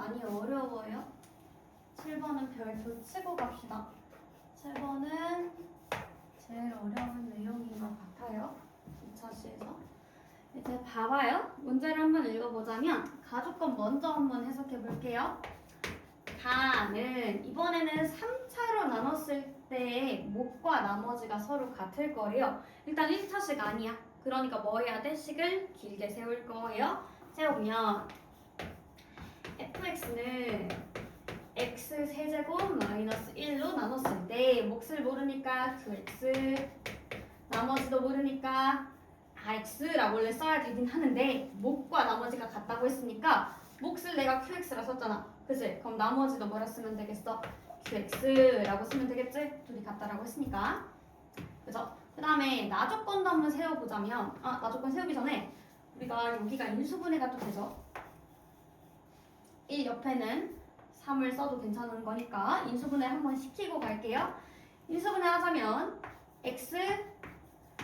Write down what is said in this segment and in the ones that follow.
많이 어려워요? 7번은 별표 치고 갑시다. 7번은 제일 어려운 내용인 것 같아요. 2차 시에서. 이제 봐봐요. 문제를 한번 읽어보자면 가족권 먼저 한번 해석해 볼게요. 가는 이번에는 3차로 나눴을 때의 목과 나머지가 서로 같을 거예요. 일단 1차식 아니야. 그러니까 뭐 해야 돼? 식을 길게 세울 거예요. 세우면 fx는 x 세제곱 마이너스 1로 나눴을 때 몫을 모르니까 qx 나머지도 모르니까 rx라고 원래 써야 되긴 하는데 목과 나머지가 같다고 했으니까 몫을 내가 qx라 썼잖아. 그치? 그럼 나머지도 뭐라 쓰면 되겠어? qx라고 쓰면 되겠지? 둘이 같다라고 했으니까. 그죠? 그 다음에 나조건도 한번 세워보자면 나조건 세우기 전에 우리가 여기가 인수분해가 또 되죠? 1 옆에는 3을 써도 괜찮은 거니까 인수분해 한번 시키고 갈게요. 인수분해 하자면 x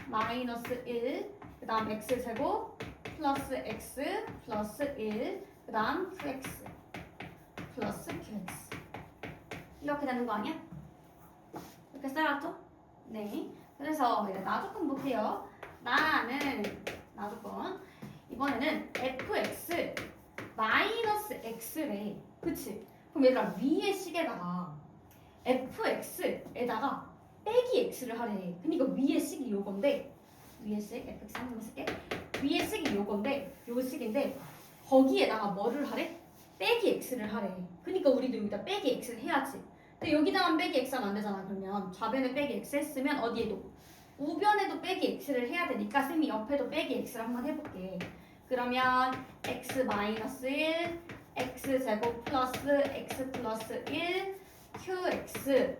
마이너스 1, 그 다음 x제곱 플러스 x 플러스 1, 그 다음 qx 플러스 qx 이렇게 되는 거 아니야? 이렇게 써놨죠? 네. 그래서 이제 나조건 볼게요. 나는 나조건 이번에는 fx 마이너스 x래. 그치? 그럼 얘들아 위의 식에다가 fx에다가 빼기 x를 하래. 그러니까 위의 식이 요건데 위의 식 fx 한번 쓸게. 위의 식이 요건데 요 식인데 거기에다가 뭐를 하래? 빼기 x를 하래. 그러니까 우리도 여기다 빼기 x를 해야지. 근데 여기다만 빼기 x 하면 안 되잖아. 그러면 좌변에 빼기 x 했으면 어디에도? 우변에도 빼기 x를 해야 되니까 쌤이 옆에도 빼기 x를 한번 해볼게. 그러면 x 마이너스 1, x 제곱 플러스 x 플러스 1, qx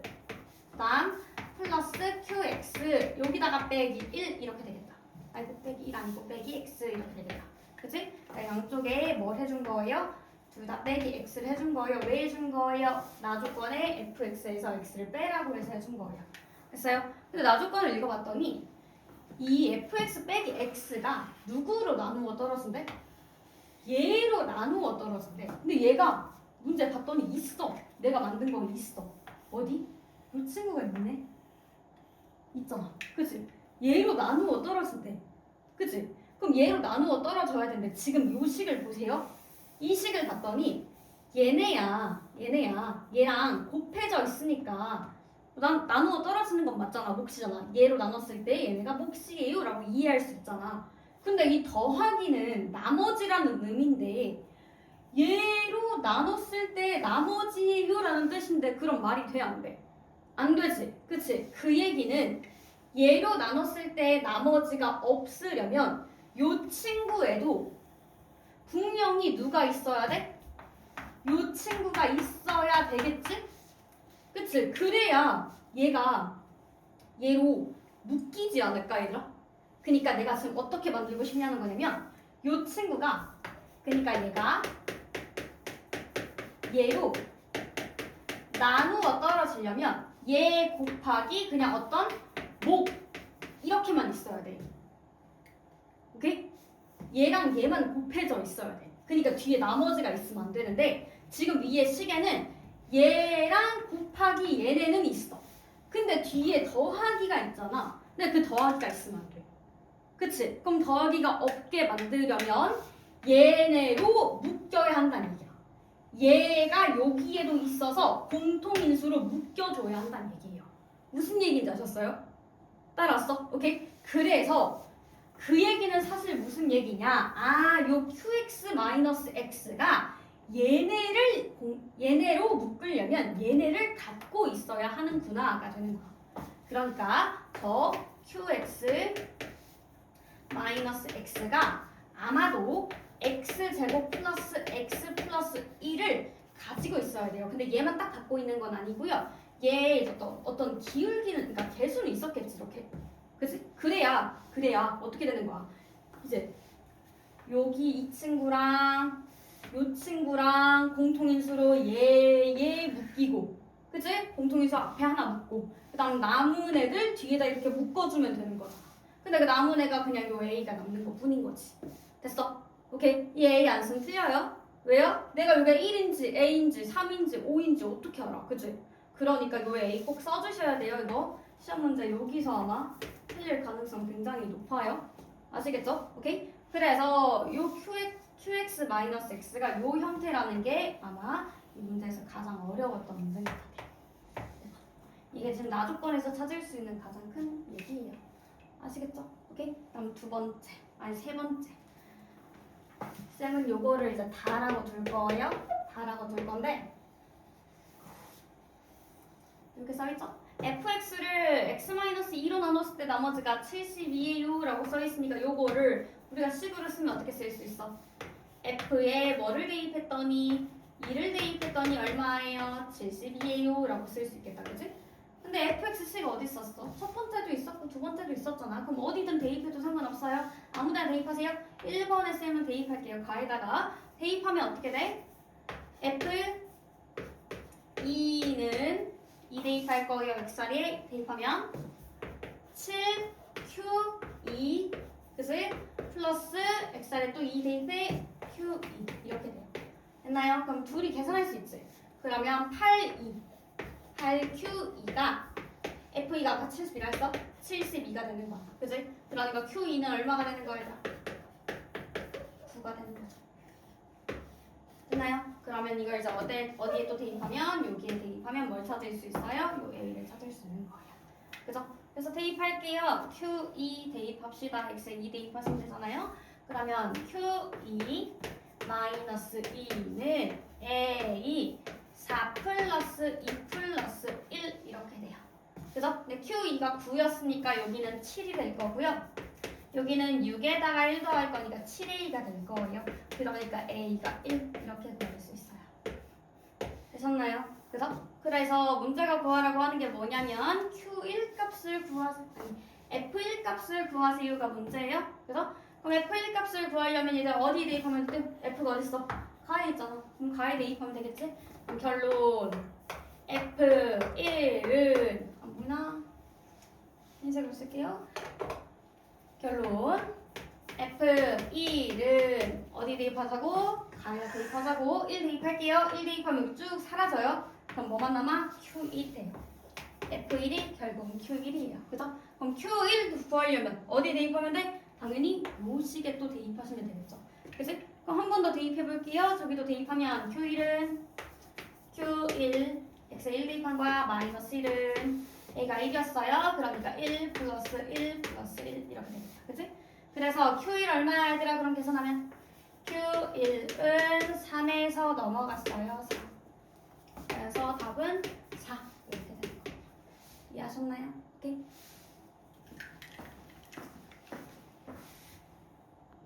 다음 플러스 qx 여기다가 빼기 1 이렇게 되겠다. 아이고 빼기 1 아니고 빼기 x 이렇게 되겠다. 그치? 양쪽에 뭘 해준 거예요? 둘 다 빼기 x를 해준 거예요. 왜 해준 거예요? 나조건에 fx에서 x를 빼라고 해서 해준 거예요. 됐어요? 근데 나조건을 읽어봤더니 이 fx 빼기 x가 누구로 나누어 떨어진대? 얘로 나누어 떨어진대. 근데 얘가 문제 봤더니 있어. 내가 만든 거 있어. 어디? 이 친구가 있네. 있잖아. 그치? 얘로 나누어 떨어진대. 그치? 그럼 얘로 나누어 떨어져야 되는데 지금 이 식을 보세요. 이 식을 봤더니 얘랑 곱해져 있으니까 나누어 떨어지는 건 맞잖아. 몫이잖아. 얘로 나눴을 때 얘네가 몫이에요 라고 이해할 수 있잖아. 근데 이 더하기는 나머지라는 의미인데 얘로 나눴을 때 나머지요 라는 뜻인데 그럼 말이 돼? 안 돼? 안 되지. 그치? 그 얘기는 얘로 나눴을 때 나머지가 없으려면 요 친구에도 분명히 누가 있어야 돼? 요 친구가 있어야 되겠지? 그치? 그래야 얘가 얘로 묶이지 않을까 얘들아? 그니까 내가 지금 어떻게 만들고 싶냐는 거냐면 요 친구가 그니까 얘가 얘로 나누어 떨어지려면 얘 곱하기 그냥 어떤 목 이렇게만 있어야 돼. 오케이? 얘랑 얘만 곱해져 있어야 돼. 그러니까 뒤에 나머지가 있으면 안 되는데 지금 위에 식에는 얘랑 곱하기 얘네는 있어. 근데 뒤에 더하기가 있잖아. 근데 그 더하기가 있으면 안 돼. 그치? 그럼 더하기가 없게 만들려면 얘네로 묶여야 한다는 얘기야. 얘가 여기에도 있어서 공통인수로 묶여줘야 한다는 얘기예요. 무슨 얘기인지 아셨어요? 따라왔어? 오케이? 그래서 그 얘기는 사실 무슨 얘기냐? 요 qx-x가 얘네로 묶으려면 얘네를 갖고 있어야 하는구나가 되는 거야. 그러니까 더 qx-x가 아마도 x제곱 플러스 x 플러스 1을 가지고 있어야 돼요. 근데 얘만 딱 갖고 있는 건 아니고요. 얘에 어떤 기울기는, 그러니까 개수는 있었겠지, 이렇게. 그치? 그래야 어떻게 되는 거야? 이제 여기 이 친구랑 요 친구랑 공통인수로 얘 묶이고, 그치? 공통인수 앞에 하나 묶고, 그 다음 남은 애들 뒤에다 이렇게 묶어주면 되는 거잖아. 근데 그 남은 애가 그냥 요 A가 남는 것 뿐인 거지. 됐어? 오케이? 이 A 안 쓰면 틀려요? 왜요? 내가 여기가 1인지, A인지, 3인지, 5인지 어떻게 알아? 그치? 그러니까 이거 A 꼭 써주셔야 돼요. 이거 시험 문제 여기서 아마 틀릴 가능성 굉장히 높아요. 아시겠죠? 오케이? 그래서 요 QX-X가 요 형태라는 게 아마 이 문제에서 가장 어려웠던 문제인 것 같아요. 이게 지금 나조건에서 찾을 수 있는 가장 큰 얘기예요. 아시겠죠? 오케이? 다음 세 번째. 쌤은 요거를 이제 다라고 둘 거예요. 다라고 둘 건데 이렇게 써있죠? fx를 x-2로 나눴을 때 나머지가 72예요 라고 써있으니까 요거를 우리가 식으로 쓰면 어떻게 쓸 수 있어? f에 뭐를 대입했더니 2를 대입했더니 얼마예요? 72예요 라고 쓸 수 있겠다. 그치? 근데 fxc가 어디 있었어? 첫 번째도 있었고 두 번째도 있었잖아. 그럼 어디든 대입해도 상관없어요. 아무데나 대입하세요. 1번에 쌤은 대입할게요. 가에다가 대입하면 어떻게 돼? f2는 2 대입할 거예요. x자리에 대입하면 7q2 그래서 플러스 x자리에 또 2 대입해 q2 이렇게 돼요. 됐나요? 그럼 둘이 계산할 수 있지. 그러면 8q2가 f2가 아까 72라 했어? 72가 되는 거야. 그지? 그러니까 q2는 얼마가 되는 거야? 9가 되는 거죠. 됐나요? 그러면 이걸 이제 어디에 또 대입하면 여기에 대입하면 뭘 찾을 수 있어요? 요 a를 찾을 수 있는 거예요. 그죠? 그래서 대입할게요. q2 대입합시다. x에 2 대입하시면 되잖아요. 그러면 q2 마이너스 2는 a 4 플러스 2 플러스 1 이렇게 돼요. 그죠? 근데 q2가 9였으니까 여기는 7이 될 거고요. 여기는 6에다가 1 더할 거니까 7a가 될 거예요. 그러니까 a가 1 이렇게 구할 수 있어요. 되셨나요? 그죠? 그래서 문제가 구하라고 하는 게 뭐냐면 q1 값을 구하세요. 아니 f1 값을 구하세요가 문제예요. 그죠? 그럼 f1 값을 구하려면 이제 어디 대입하면 돼? f가 어딨어? 가에 있잖아. 그럼 가에 대입하면 되겠지? 그럼 결론 f1은 안 보이나? 흰색으로 쓸게요. 결론 F1은 어디 대입하자고? 가에다 대입하자고. 1 대입할게요. 1 대입하면 쭉 사라져요. 그럼 뭐만 남아? Q1 돼요. F1이 결국은 Q1이에요. 그죠? 그럼 Q1 구하려면 어디 대입하면 돼? 당연히 요 식에 또 대입하시면 되겠죠. 그치? 그럼 한 번 더 대입해 볼게요. 저기도 대입하면 Q1은 Q1 X에 1 대입한 거야. 마이너스 1은 A가 1이었어요. 그러니까 1 플러스 1 플러스 1 이렇게 됩니다. 그치? 그래서 Q1 얼마야 얘들아? 그럼 계산하면 Q1은 3에서 넘어갔어요. 4. 그래서 답은 4 이렇게 됩니다. 이해하셨나요?